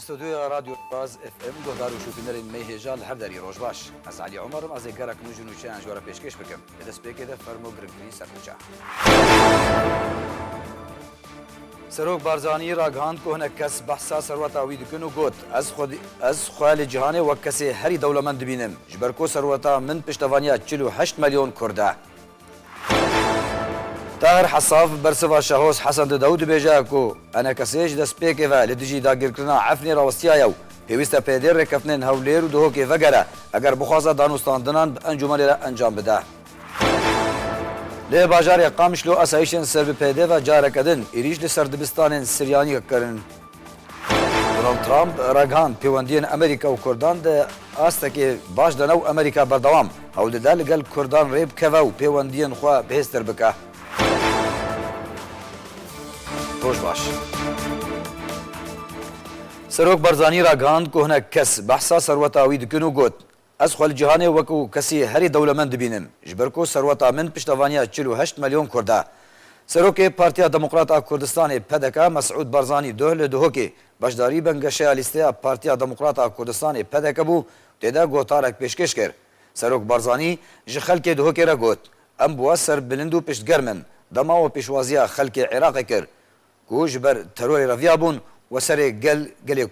استوديو راديو باز اف ام گهدار و شوتنرین میهجال هر داری روش باش از علی عمرم از گرک نوجونو چه انجوار پیشکش بکم دست بکیده فرمو گرگری سرچا سروک بارزانی راگهاند که هنک کس بحثا ثروت آوید کنو گوت از خیال جهانی و کسی هری دولمند بینم جبرکو ثروتا من پشتوانیا 48 میلیون کرده طاهر حصاف برسوا شهوس حسن داود بيجاكو انا كسيج دس بيكيفا لدجي داگركنا عفني راوستيايو بيوستا بيدر ركفنن هولير ودهوكي فقرا اگر بخوازا دانوستاندنان بانجومان انجام بده لی باجار قامش لو اسایشن سر بپیده و جارکدن ایریج لسر دبستان سریانی کرن دونالد ترامپ راگهان پیوندین امریکا و کردان ده آسته که باش دنو امریکا بردوام هول ده لگل کردان ریب کوا و پیوندین خوا بهستر بکه روش باش سروک برزانی راگهاند که هنک کس بحثا ثروت آوید کنو گوت از خال جهانی وکو کسی هری دولمند بینم جبرکو ثروت من پشتوانیا 48 میلیون کرده سروک پارتیا دموکرات کردستان پدکا مسعود برزانی دوهل دهوکی باشداری بنگشه لیسته پارتیا دموکرات کردستان پدکا بو تیدا گوتارک پیشکش کرد سروک برزانی جخل که دهوکی را گوت ام بوا سر بلندو پشتگرمن دما و پیشوازیا خلق عراق کرد گوش بر ترور رویابون و سر گل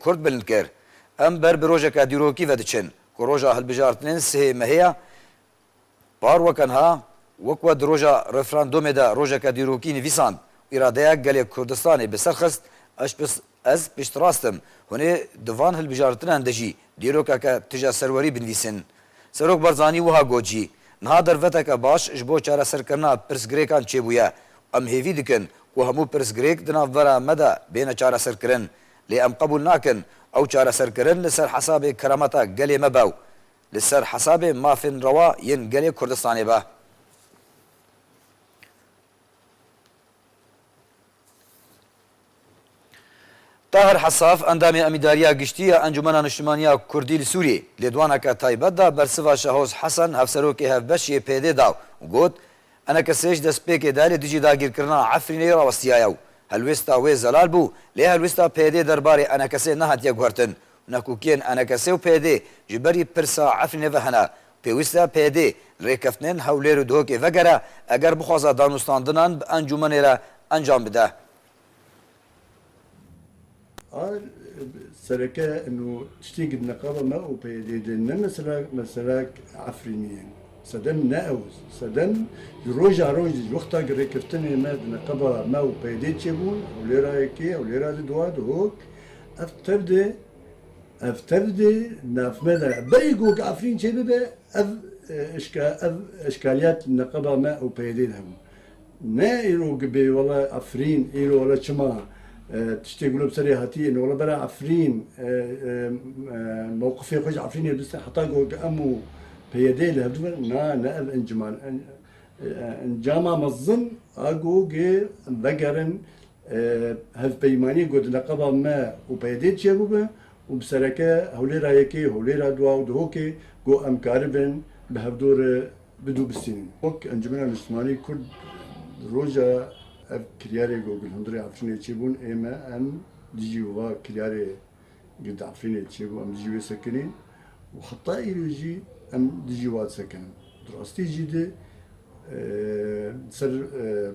کرد بلند کرد ام بر بروژه که دیروکی ودچن روجا هالبجارتنين سه مهيا بار وكنها وكود روجا رفراندوم دا روجا كديروكي نفيسان إرادة قال كردستاني بسرخست از بشتراستم هنا دوان هالبجارتن اندجي ديروكا كتجا سروري بنفيسن سروك برزاني وها گوجي نها دروتك باش جبو چارا سركرنا پرسگريكان چيبويا ام هيفي دكن وهمو پرسگريك دنا ورا مدى بين چارا سركرن لي ام قبول ناكن او چارە سەرکردن لەسەر حسابێ کەرامەتە گەلێ مەباو لەسەر حسابێ مافن ڕەوا یەن گەلێ کوردستانێ بە طاهر حصاف ئەندامی ئەمیداریە گشتیە ئەنجومەنە نیشتیمانیە کوردی لە سووری لێدوانەکە تایبەتدا بەرسڤە شەهۆز حەسەن هەفسەرۆکی هەفبەشیە پێدێدا و گوت ئەنە کەسێش دەستپێکێدا لێ دژی داگیرکردنا عەفرینەی ڕاوەستیایە و هلوستا وی زلال بو لی هلوستا پیده درباره انا کسی نهات یک ورتن نکوکین انا کسی و پیده جبری پرسا عفنه و هنا پیوستا پیده ریکفتنین هولیر و دوکی وگره اگر بخوازا دانوستاندنان به انجومن را انجام بده سرکه انو تشتیق النقابه ما او پیده مثلا عفرینیین سدن ناوز سدن روجا وقتا ركفتني ما نقبا ما وبيديت شبون وليرا كي وليرا دواد هوك افتردي ناف ماذا بيقوك عفرين شبه اشكاليات النقبا ما وبيديتهم نا يروق بي والله عفرين يرو ولا شما تشتغلوا بسريحتي انه والله برا عفرين موقفي خوش عفرين بس حتى امو بيدي لهدوه نا انجمان انجاما مظن اقو جي بقرن هف بيماني قد نقبا ما وبيدي تشابوبه وبسركه هولي رايكي هولي رادوا ودهوكي قو ام كاربن بهدور بدو بالسنين وك انجمان المسلماني كرد روجا اف كرياري قو بالهندري عفرين تشابون ايما ام ديجيوا كرياري قد عفرين تشابو ام ديجيوا سكنين وحتى يجي ام ديجيوات سكن دراستی جیده سر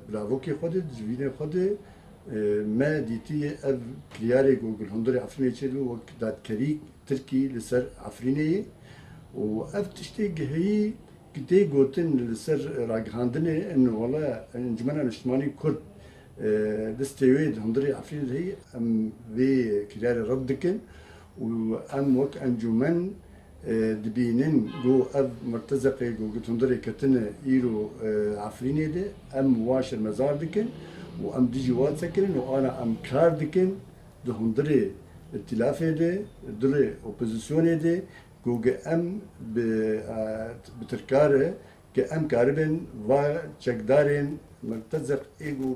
براوکی خود جوینه خود ما دیتی اف کلیاری گوگل هندری عفرینه چلو و داد کری ترکی لسر عفرینه و اف تشتی گهی کتی گوتن لسر راگهاندنه انه والله انجمن اجتماعی کرد دستیوید هندری عفرینه هی ام وی کلیاری رد دکن و ام وک انجمن دبینن جو اف مرتزقه جو گتوندری کتنه ایرو عفرینه ده ام واشر مزار دکن و ام دیجوات سکرین و انا ام کار دکن ده هندری ائتلافه ده دره اپوزیسیونه ده جو ام بترکاره که ام کاربن و چکدارن مرتزق ایگو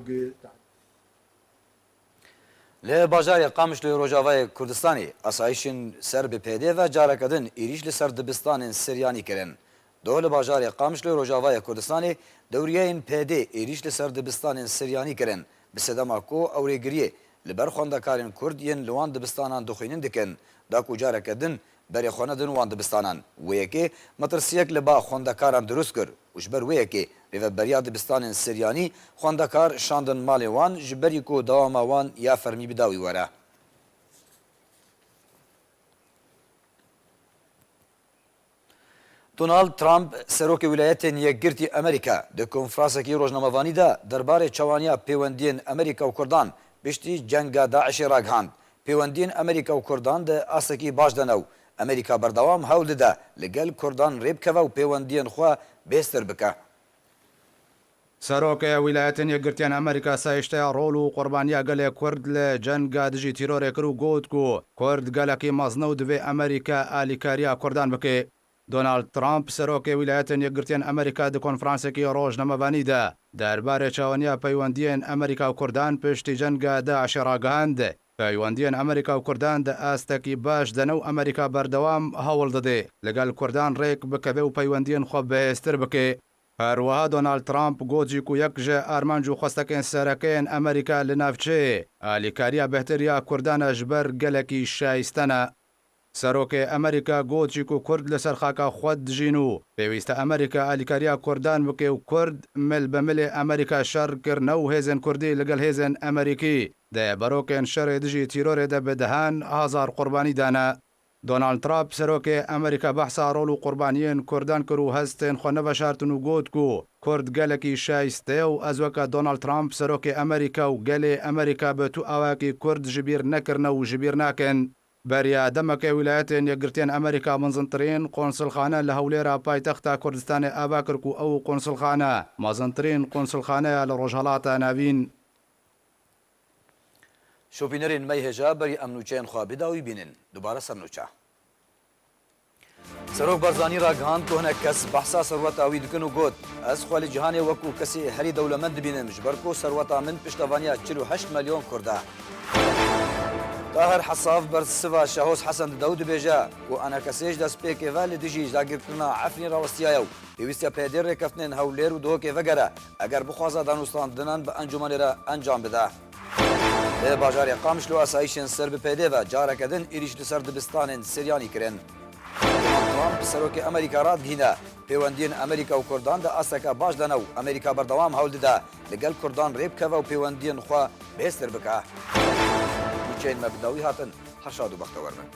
لی باجار قامش لی روجاوای کردستانی اسایشین سر بپیده و جارکدن ایریش لسر دبستان سریانی کرن دول باجار قامش لی روجاوای کردستانی دوریه این پیده ایریش لسر دبستان سریانی کرن بسدما کو اوریگریه لەبەر خوێندەکارên Kurd yên li wan dibistanan dixwînin dikin da ku careke din berê xwe nedin wan dibistanan. Wê yekê metirsiyek li ba xwendekaran durust kir û ji ber wê yekê rêveberiya dibistanên Siryanî xwendekar şandin malê wan ji berî ku dewama wan ya fermî bi dawî were. Donald Trump serokê wilayetên Yekgirtî Amerîka di konferansekî rojnamevanî de derbarê çawaniya pêwendiyên Amerîka û Kurdan piştî cenga Daişê ragihand. Pêwendiyên Amerîka û Kurdan di asekî baş de new. Amerîka berdewam hewl dide li gel Kurdan rê bikeve û pêwendiyên xwe bêstir bike. سەرۆکەیە ویلایەتên یەکگرتیان ئەمریکا سایشتەیە ڕۆڵ و قوربانیا گەلێ کورد لە جەنگا دژی تیرۆرێ کرد و گوت و کورد گەلێکی مەزنە و divê ئەمریکا ئالیکارییا کوردان بکێ. دۆنالد ترامپ سەرۆکەی ویلایەتên یەکگرتیان ئەمریکا di konferansێکی ڕۆژنەمەڤانیدا دەربارەی چاوەنیا پەیوەندیên ئەمریکا و کوردان پشتی جەنگا داعشی ڕاگەهاند. پەیوەندیên ئەمریکا و کوردان di ئاستێکی باش دەنە و ئەمریکا بەردەوام هەوڵ دەدێ لەگەڵ کوردان ڕێک بکەوێ و پەیوەندیên xwe بەهێزتر بکێ. هەروەها دۆنالد ترامپ گوتی ku yek ji armanc û xwestekên serekeyên ئەمریکا li navçeyê alîkariya bêhteriya Kurdan ji ber gelekî şayîste ne. Serokê Amerîka gotiye ku Kurd li ser xaka xwe dijîn û pêwîst e Amerîka alîkariya Kurdan bike û Kurd mil bi milê Amerîka şer kirine û hêzên Kurdî li gel hêzên Amerîkî di barokên şerê dijî tîrorê de bi dehan hezar qurbanî dane. Donald Trump serokê Amerîka behsa rol û qurbaniyên Kurdan kir û hestên xwe neveşartin û got ku Kurd gelekî şayîste û ez weka Donald Trump serokê Amerîka û gelê Amerîka bi tu awakî Kurd ji bîr nekirine û ji bîr nakin. Beriya demekê wilayetên yekgirtiyên Amerîka mezintirîn konsulxane li Hewlêra paytexta Kurdistanê ava kir ku ew konsulxane mezintirîn konsulxaneya li Rojhilata Navîn. Şopînerên me hêja berî emnûçeyên xwe bidawî bînin. Dubare sernoça. Serok Barzanî ragihand ku hinek kes behsa serweta wî dikin û got ez xwe li cîhanê wekû kesê herî dewlemend dibînim ji ber ku serweta min piştevaniya 48 milyon Kurd e. Tahir Hesaf bersiva Şahos Hesen di Dawud dibêje ku enekesêj destpêkê ve li dijî dagirkirina Efrîn rawestiyaye û pêwîstiya pêdêr rêkeftinên Hewlêr û dihokê vegere eger bixwaza danûstandinan bi encûmenê re encam bide. Lê bajarê Qamiş li asayişên ser bi pêdê ve careke din êrîş li ser dibistanên Siryanî kirin. Trump serokê Amerîka radgihîne pêwendiyên Amerîka û Kurdan di asteka baş de new. Amerîka berdewam hewl dide li gel Kurdan rê bikeve û pêwendiyên xwe bêstir bike. Çên me bi dawî hatin herşad û bextewar bin.